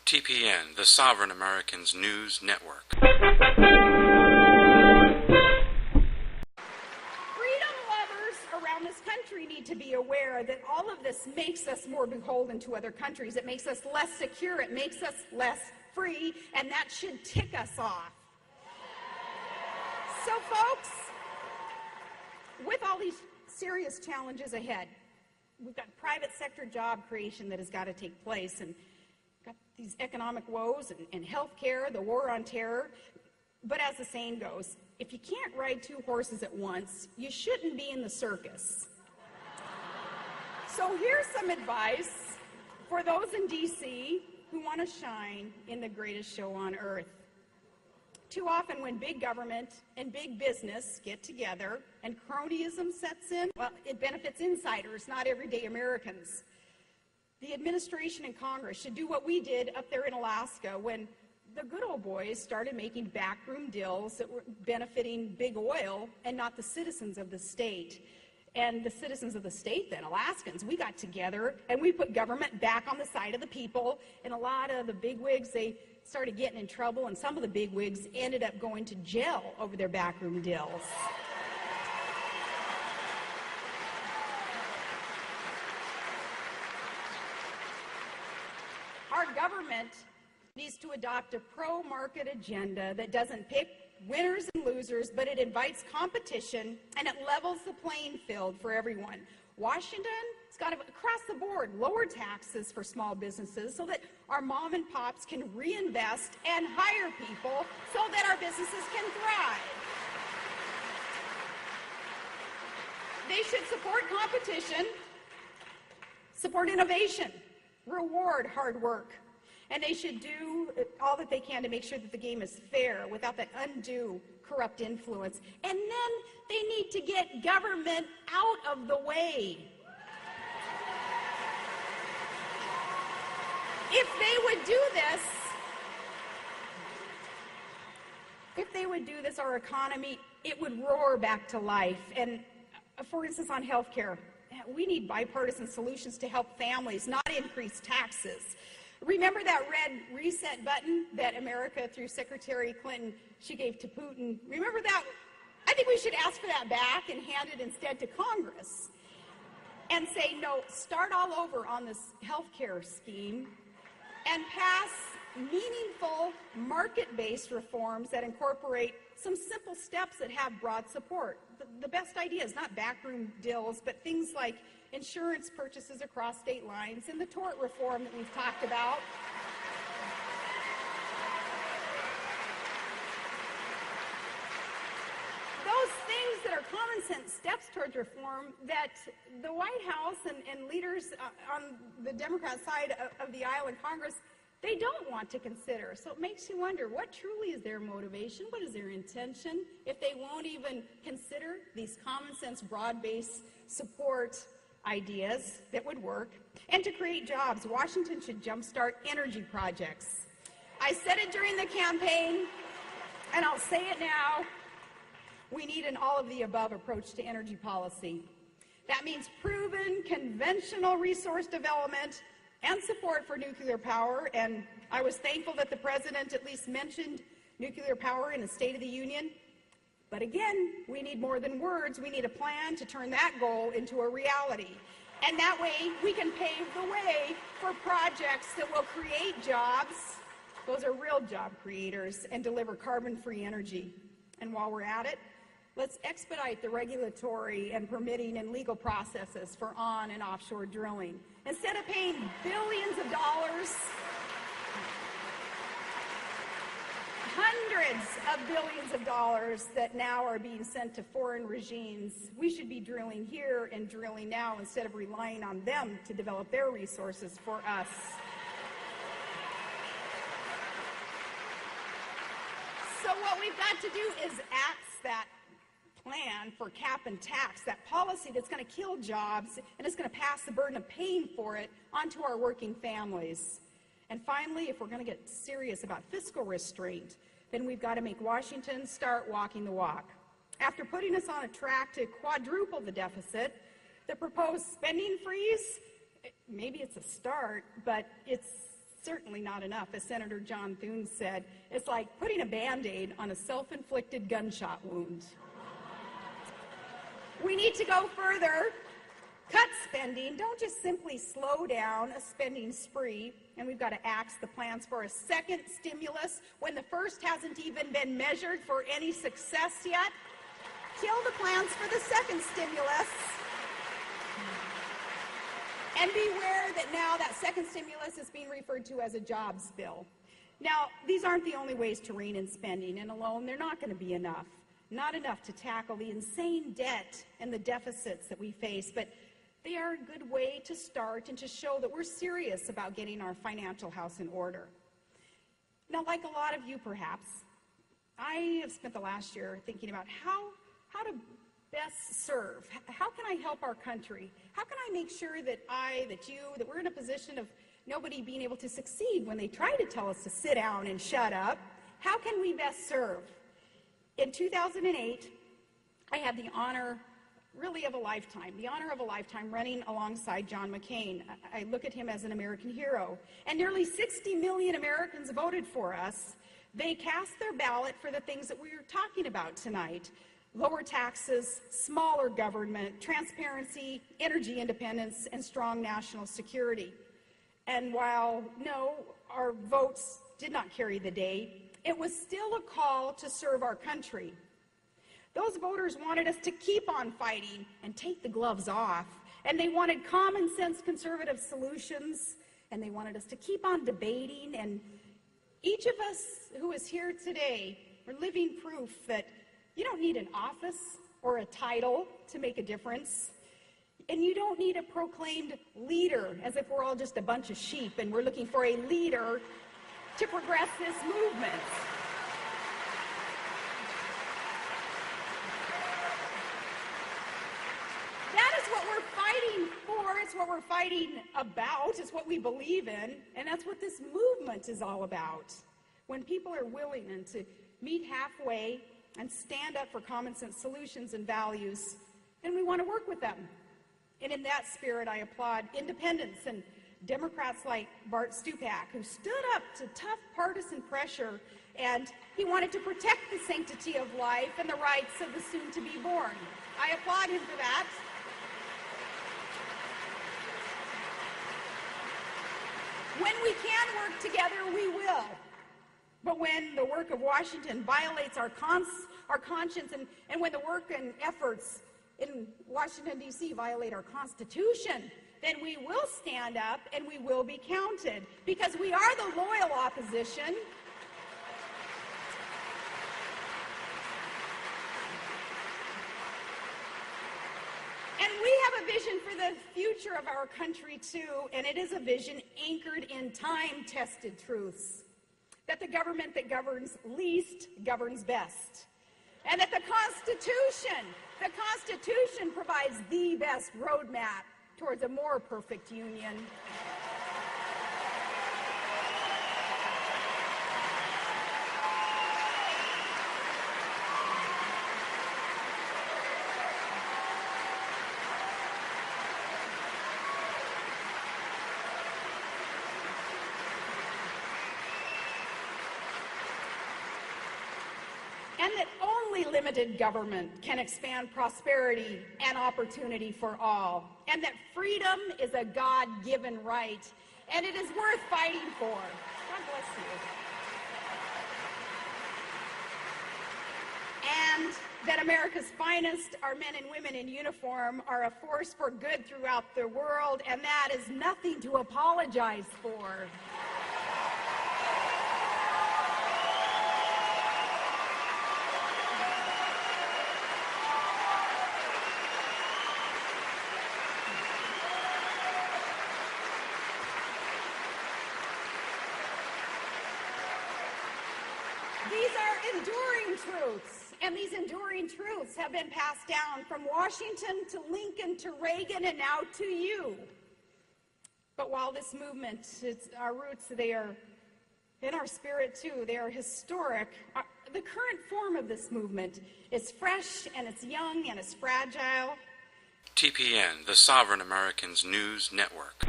TPN, the Sovereign Americans News Network. Freedom lovers around this country need to be aware that all of this makes us more beholden to other countries. It makes us less secure. It makes us less free, and that should tick us off. So, folks, with all these serious challenges ahead, we've got private sector job creation that has got to take place, and got these economic woes and health care, the war on terror. But as the saying goes, if you can't ride two horses at once, you shouldn't be in the circus. So here's some advice for those in D.C. who want to shine in the greatest show on earth. Too often when big government and big business get together and cronyism sets in, well, it benefits insiders, not everyday Americans. The administration and Congress should do what we did up there in Alaska when the good old boys started making backroom deals that were benefiting big oil and not the citizens of the state. And the citizens of the state, then, Alaskans, we got together and we put government back on the side of the people. And a lot of the bigwigs, they started getting in trouble, and some of the bigwigs ended up going to jail over their backroom deals. Our government needs to adopt a pro-market agenda that doesn't pick winners and losers, but it invites competition and it levels the playing field for everyone. Washington has got to, across the board, lower taxes for small businesses so that our mom and pops can reinvest and hire people so that our businesses can thrive. They should support competition, support innovation, reward hard work, and they should do all that they can to make sure that the game is fair without that undue corrupt influence. And then they need to get government out of the way. If they would do this, our economy, it would roar back to life. And for instance, on health care, we need bipartisan solutions to help families, not increase taxes. Remember that red reset button that America, through Secretary Clinton, she gave to Putin? Remember that? I think we should ask for that back and hand it instead to Congress and say, no, start all over on this health care scheme and pass meaningful market-based reforms that incorporate some simple steps that have broad support. The best idea is not backroom deals, but things like insurance purchases across state lines and the tort reform that we've talked about. Those things that are common sense steps towards reform that the White House and leaders on the Democrat side of the aisle in Congress, they don't want to consider. So it makes you wonder, what truly is their motivation? What is their intention if they won't even consider these common sense, broad-based support ideas that would work? And to create jobs, Washington should jumpstart energy projects. I said it during the campaign, and I'll say it now. We need an all-of-the-above approach to energy policy. That means proven conventional resource development and support for nuclear power, and I was thankful that the President at least mentioned nuclear power in the State of the Union. But again, we need more than words. We need a plan to turn that goal into a reality. And that way, we can pave the way for projects that will create jobs. Those are real job creators, and deliver carbon-free energy. And while we're at it, let's expedite the regulatory and permitting and legal processes for on and offshore drilling. Instead of paying billions of dollars, hundreds of billions of dollars that now are being sent to foreign regimes, we should be drilling here and drilling now instead of relying on them to develop their resources for us. So what we've got to do is axe that plan for cap and tax, that policy that's going to kill jobs and is going to pass the burden of paying for it onto our working families. And finally, if we're going to get serious about fiscal restraint, then we've got to make Washington start walking the walk. After putting us on a track to quadruple the deficit, the proposed spending freeze, maybe it's a start, but it's certainly not enough. As Senator John Thune said, it's like putting a Band-Aid on a self-inflicted gunshot wound. We need to go further, cut spending. Don't just simply slow down a spending spree. And we've got to axe the plans for a second stimulus when the first hasn't even been measured for any success yet. Kill the plans for the second stimulus. And beware that now that second stimulus is being referred to as a jobs bill. Now, these aren't the only ways to rein in spending, and alone they're not going to be enough. Not enough to tackle the insane debt and the deficits that we face, but they are a good way to start and to show that we're serious about getting our financial house in order. Now, like a lot of you perhaps, I have spent the last year thinking about how to best serve. How can I help our country? How can I make sure that that we're in a position of nobody being able to succeed when they try to tell us to sit down and shut up? How can we best serve? In 2008, I had the honor, really of a lifetime, running alongside John McCain. I look at him as an American hero. And nearly 60 million Americans voted for us. They cast their ballot for the things that we are talking about tonight. Lower taxes, smaller government, transparency, energy independence, and strong national security. And while, no, our votes did not carry the day, it was still a call to serve our country. Those voters wanted us to keep on fighting and take the gloves off. And they wanted common sense conservative solutions. And they wanted us to keep on debating. And each of us who is here today are living proof that you don't need an office or a title to make a difference. And you don't need a proclaimed leader, as if we're all just a bunch of sheep and we're looking for a leader to progress this movement. That is what we're fighting for. It's what we're fighting about. It's what we believe in. And that's what this movement is all about. When people are willing and to meet halfway and stand up for common sense solutions and values, and we want to work with them. And in that spirit, I applaud independents and Democrats like Bart Stupak, who stood up to tough partisan pressure, and he wanted to protect the sanctity of life and the rights of the soon-to-be born. I applaud him for that. When we can work together, we will. But when the work of Washington violates our conscience, and when the work and efforts in Washington, D.C. violate our Constitution, then we will stand up and we will be counted, because we are the loyal opposition. And we have a vision for the future of our country, too, and it is a vision anchored in time-tested truths. That the government that governs least governs best. And that the Constitution provides the best roadmap towards a more perfect union. And that only limited government can expand prosperity and opportunity for all. And that freedom is a God-given right, and it is worth fighting for. God bless you. And that America's finest, our men and women in uniform, are a force for good throughout the world, and that is nothing to apologize for. These are enduring truths, and these enduring truths have been passed down from Washington to Lincoln to Reagan and now to you. But while this movement, our roots, they are in our spirit too, they are historic. The current form of this movement is fresh, and it's young, and it's fragile. TPN, the Sovereign Americans News Network.